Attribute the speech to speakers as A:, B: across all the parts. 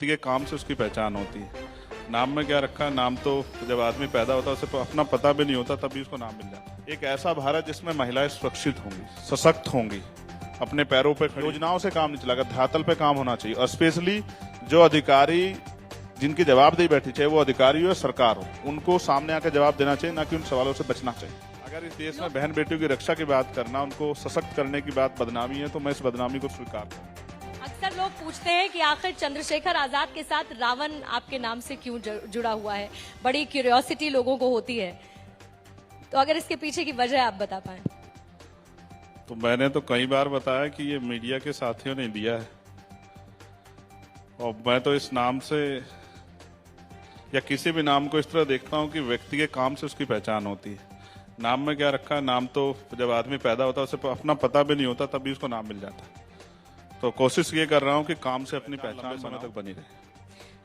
A: व्यक्ति के काम से उसकी पहचान होती है। नाम में क्या रखा है, नाम तो जब आदमी पैदा होता है उसे अपना पता भी नहीं होता तभी उसको नाम मिल जाता है। एक ऐसा भारत जिसमें महिलाएं सुरक्षित होंगी, सशक्त होंगी, अपने पैरों पे खड़ी, योजनाओं से काम नहीं चलेगा, धरातल पे काम होना चाहिए। और स्पेशली जो अधिकारी जिनकी जवाबदेही बैठी, चाहे वो अधिकारी हो या सरकार हो, उनको सामने आकर जवाब देना चाहिए, ना कि उन सवालों से बचना चाहिए। अगर इस देश में बहन बेटियों की रक्षा की बात करना, उनको सशक्त करने की बात बदनामी है, तो मैं इस बदनामी को स्वीकार करूँ।
B: अक्सर लोग पूछते हैं कि आखिर चंद्रशेखर आजाद के साथ रावण आपके नाम से क्यों जुड़ा हुआ है, बड़ी क्यूरियोसिटी लोगों को होती है, तो अगर इसके पीछे की वजह आप बता पाए।
A: तो मैंने तो कई बार बताया कि ये मीडिया के साथियों ने दिया है, और मैं तो इस नाम से या किसी भी नाम को इस तरह देखता हूं कि व्यक्ति के काम से उसकी पहचान होती है। नाम में क्या रखा है, नाम तो जब आदमी पैदा होता है उसे अपना पता भी नहीं होता तभी उसको नाम मिल जाता है। तो कोशिश ये कर रहा हूं कि काम से अपनी पहचान समय तक बनी रहे।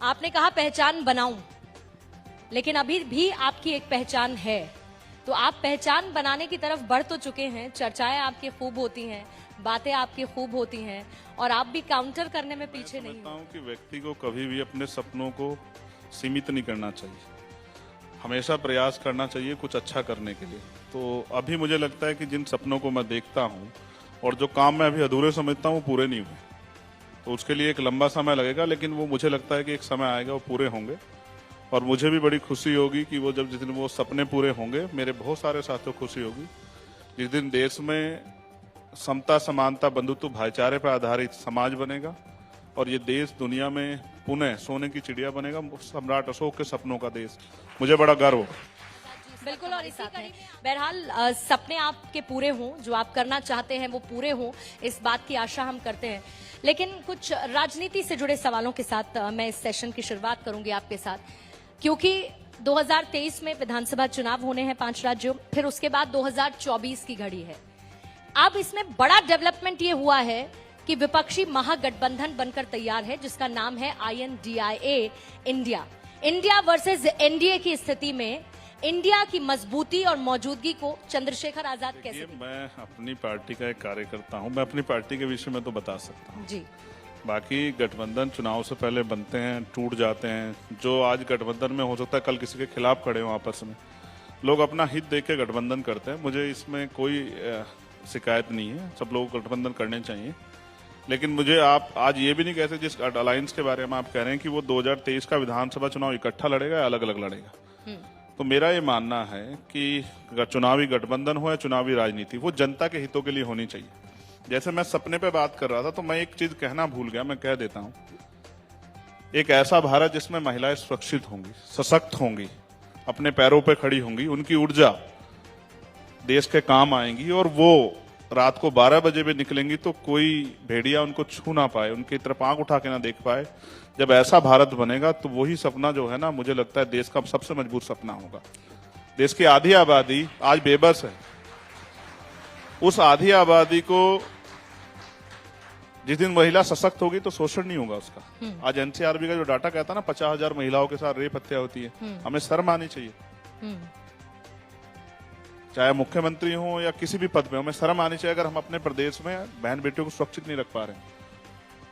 B: आपने कहा पहचान बनाऊं, लेकिन अभी भी आपकी एक पहचान है, तो आप पहचान बनाने की तरफ बढ़ तो चुके हैं। चर्चाएं आपकी खूब होती हैं, बातें आपकी खूब होती हैं, और आप भी काउंटर करने में पीछे नहीं।
A: समझता हूं कि व्यक्ति को कभी भी अपने सपनों को सीमित नहीं करना चाहिए, हमेशा प्रयास करना चाहिए कुछ अच्छा करने के लिए। तो अभी मुझे लगता है कि जिन सपनों को मैं देखता हूं और जो काम मैं अभी अधूरे समझता हूं वो पूरे नहीं हुए, तो उसके लिए एक लंबा समय लगेगा, लेकिन वो मुझे लगता है कि एक समय आएगा वो पूरे होंगे। और मुझे भी बड़ी खुशी होगी कि वो जिस दिन वो सपने पूरे होंगे, मेरे बहुत सारे साथियों को खुशी होगी जिस दिन देश में समता, समानता, बंधुत्व, भाईचारे पर आधारित समाज बनेगा और ये देश दुनिया में पुनः सोने की चिड़िया बनेगा, सम्राट अशोक के सपनों का देश। मुझे बड़ा गर्व हो।
B: बिल्कुल, और इसी कड़ी में बहरहाल सपने आपके पूरे हों, जो आप करना चाहते हैं वो पूरे हों, इस बात की आशा हम करते हैं। लेकिन कुछ राजनीति से जुड़े सवालों के साथ मैं इस सेशन की शुरुआत करूंगी आपके साथ, क्योंकि 2023 में विधानसभा चुनाव होने हैं 5 राज्यों, फिर उसके बाद 2024 की घड़ी है। अब इसमें बड़ा डेवलपमेंट ये हुआ है कि विपक्षी महागठबंधन बनकर तैयार है, जिसका नाम है INDIA, इंडिया वर्सेस एनडीए की स्थिति में इंडिया की मजबूती और मौजूदगी को चंद्रशेखर आजाद कैसे?
A: मैं अपनी पार्टी का एक कार्यकर्ता हूं, मैं अपनी पार्टी के विषय में तो बता सकता हूं
B: जी।
A: बाकी गठबंधन चुनाव से पहले बनते हैं, टूट जाते हैं। जो आज गठबंधन में हो सकता है कल किसी के खिलाफ खड़े हो, आपस में लोग अपना हित देख के गठबंधन करते हैं। मुझे इसमें कोई शिकायत नहीं है, सब लोग गठबंधन करने चाहिए। लेकिन मुझे आप आज ये भी नहीं कह सकते जिस अलायंस के बारे में आप कह रहे हैं कि वो 2023 का विधानसभा चुनाव इकट्ठा लड़ेगा या अलग अलग लड़ेगा। तो मेरा ये मानना है कि चुनावी गठबंधन हो या चुनावी राजनीति, वो जनता के हितों के लिए होनी चाहिए। जैसे मैं सपने पे बात कर रहा था, तो मैं एक चीज कहना भूल गया, मैं कह देता हूं। एक ऐसा भारत जिसमें महिलाएं सुरक्षित होंगी, सशक्त होंगी, अपने पैरों पे खड़ी होंगी, उनकी ऊर्जा देश के काम आएंगी, और वो रात को 12 बजे भी निकलेंगी तो कोई भेड़िया उनको छू ना पाए, उनकी तरफ आंख उठा के ना देख पाए। जब ऐसा भारत बनेगा तो वही सपना जो है ना, मुझे लगता है देश का सबसे मजबूत सपना होगा। देश की आधी आबादी आज बेबस है, उस आधी आबादी को जिस दिन महिला सशक्त होगी तो शोषण नहीं होगा उसका। आज NCRB का जो डाटा कहता है ना, 50,000 महिलाओं के साथ रेप हत्या होती है। हमें शर्म आनी चाहिए, चाहे मुख्यमंत्री हो या किसी भी पद पे, हमें शर्म आनी चाहिए अगर हम अपने प्रदेश में बहन बेटियों को सुरक्षित नहीं रख पा रहे हैं।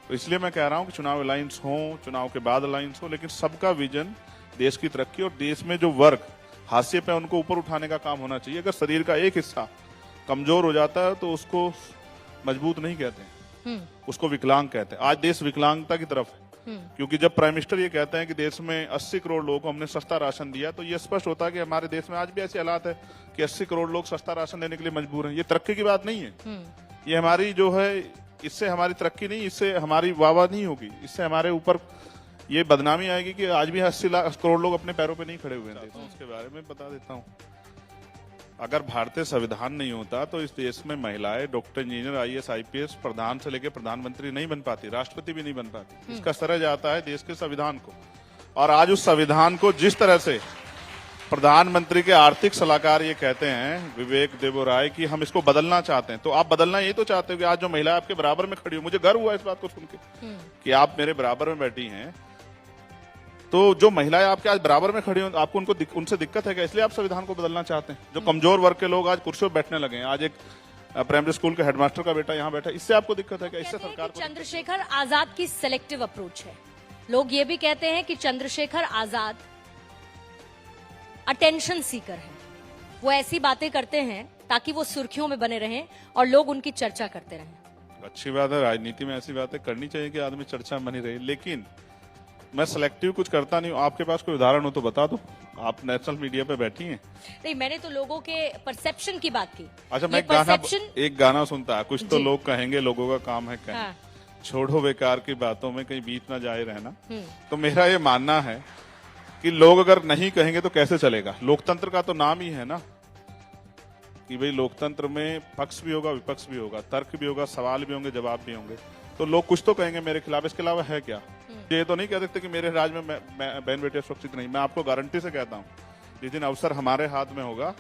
A: तो इसलिए मैं कह रहा हूं कि चुनाव अलायंस हो, चुनाव के बाद अलायंस हो, लेकिन सबका विजन देश की तरक्की और देश में जो वर्ग हाशिए पे उनको ऊपर उठाने का काम होना चाहिए। अगर शरीर का एक हिस्सा कमजोर हो जाता है तो उसको मजबूत नहीं कहते हैं, उसको विकलांग कहते हैं। आज देश विकलांगता की तरफ है, क्योंकि जब प्राइम मिनिस्टर ये कहते हैं कि देश में 80 करोड़ लोगों को हमने सस्ता राशन दिया, तो ये स्पष्ट होता है कि हमारे देश में आज भी ऐसे हालात है कि 80 करोड़ लोग सस्ता राशन लेने के लिए मजबूर हैं। ये तरक्की की बात नहीं है, ये हमारी जो है, इससे हमारी तरक्की नहीं, इससे हमारी वाहवाही नहीं होगी, इससे हमारे ऊपर ये बदनामी आएगी कि आज भी 80 करोड़ लोग अपने पैरों पे नहीं खड़े हुए हैं। उसके बारे में बता देता हूँ। अगर भारतीय संविधान नहीं होता तो इस देश में महिलाएं डॉक्टर, इंजीनियर, IAS, IPS, प्रधान से लेकर प्रधानमंत्री नहीं बन पाती, राष्ट्रपति भी नहीं बन पाती। इसका श्रेय जाता है देश के संविधान को। और आज उस संविधान को जिस तरह से प्रधानमंत्री के आर्थिक सलाहकार ये कहते हैं विवेक देबोराय कि हम इसको बदलना चाहते हैं, तो आप बदलना यही तो चाहते हो कि आज जो महिला आपके बराबर में खड़ी हो। मुझे गर्व हुआ इस बात को सुन के कि आप मेरे बराबर में बैठी हैं, तो जो महिलाएं आपके आज बराबर में खड़ी हो, आपको उनसे दिक्कत है क्या? इसलिए आप संविधान को बदलना चाहते हैं। जो कमजोर वर्ग के लोग आज कुर्सियों पर बैठने लगे हैं, आज एक प्राइमरी स्कूल के हेडमास्टर का बेटा यहाँ बैठा, इससे आपको दिक्कत है क्या? इससे सरकार को
B: चंद्रशेखर आजाद की सिलेक्टिव अप्रोच है लोग ये भी कहते हैं कि चंद्रशेखर आजाद अटेंशन सीकर है। वो ऐसी बातें करते हैं ताकि वो सुर्खियों में बने रहें और लोग उनकी चर्चा करते रहें।
A: अच्छी बात है, राजनीति में ऐसी बातें करनी चाहिए कि आदमी चर्चा बनी रहे, लेकिन मैं सिलेक्टिव कुछ करता नहीं हूँ। आपके पास कोई उदाहरण हो तो बता दो। आप नेशनल मीडिया पे बैठी हैं।
B: नहीं, मैंने तो लोगों के परसेप्शन की बात की।
A: अच्छा, मैं
B: ये
A: एक गाना सुनता है, कुछ तो
B: जी।
A: लोग कहेंगे, लोगों का काम है कहना।
B: हाँ।
A: छोड़ो बेकार की बातों में कहीं बीत ना जाए रहना।
B: हम्म।
A: तो मेरा ये मानना है कि लोग अगर नहीं कहेंगे तो कैसे चलेगा। लोकतंत्र का तो नाम ही है ना कि भाई लोकतंत्र में पक्ष भी होगा, विपक्ष भी होगा, तर्क भी होगा, सवाल भी होंगे, जवाब भी होंगे। तो लोग कुछ तो कहेंगे मेरे खिलाफ, इसके अलावा है क्या? ये तो नहीं कह सकते कि मेरे राज्य में बहन बेटियां सुरक्षित नहीं। मैं आपको गारंटी से कहता हूँ, जिस दिन अवसर हमारे हाथ में होगा,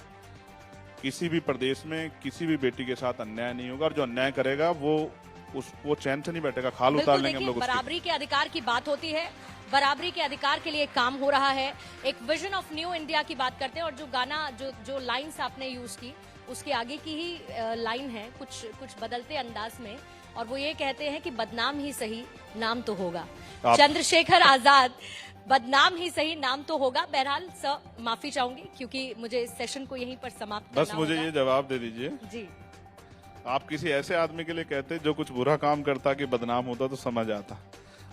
A: किसी भी प्रदेश में किसी भी बेटी के साथ अन्याय नहीं होगा, और जो अन्याय करेगा वो चैन से नहीं बैठेगा, खाल उतार लेंगे हम लोग उसकी।
B: बराबरी के अधिकार की बात होती है, बराबरी के अधिकार के लिए काम हो रहा है। एक विजन ऑफ न्यू इंडिया की बात करते हैं, और जो गाना जो लाइंस आपने यूज की उसके आगे की ही लाइन है कुछ बदलते अंदाज में, और वो ये कहते हैं कि बदनाम ही सही नाम तो होगा। चंद्रशेखर आजाद, बदनाम ही सही नाम तो होगा। बहरहाल सर, माफी चाहूंगी क्योंकि मुझे इस सेशन को यहीं पर समाप्त
A: बस
B: करना
A: मुझे
B: होगा।
A: ये जवाब दे दीजिए,
B: जी,
A: आप किसी ऐसे आदमी के लिए कहते जो कुछ बुरा काम करता कि बदनाम होता तो समझ आता।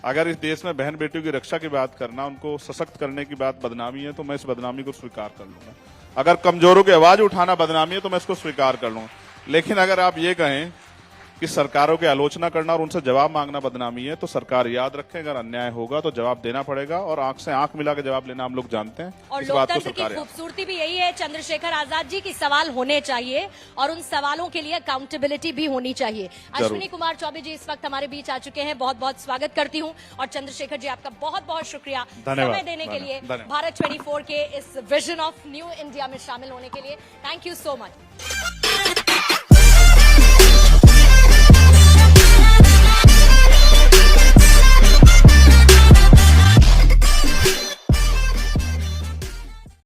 A: अगर इस देश में बहन बेटियों की रक्षा की बात करना, उनको सशक्त करने की बात बदनामी है, तो मैं इस बदनामी को स्वीकार कर लूंगा। अगर कमजोरों की आवाज उठाना बदनामी है तो मैं इसको स्वीकार कर लूंगा। लेकिन अगर आप ये कहें कि सरकारों की आलोचना करना और उनसे जवाब मांगना बदनामी है, तो सरकार याद रखे, अगर अन्याय होगा तो जवाब देना पड़ेगा, और आंख से आंख मिला के जवाब लेना हम लोग जानते हैं।
B: और
A: इस बात को
B: लोकतंत्र की
A: सरकार याद
B: खूबसूरती भी यही है चंद्रशेखर आजाद जी की सवाल होने चाहिए, और उन सवालों के लिए अकाउंटेबिलिटी भी होनी चाहिए। अश्विनी कुमार चौबे जी इस वक्त हमारे बीच आ चुके हैं, बहुत बहुत स्वागत करती हूँ। और चंद्रशेखर जी, आपका बहुत बहुत शुक्रिया समय देने के लिए, भारत 24 के इस विजन ऑफ न्यू इंडिया में शामिल होने के लिए। Thank you so much.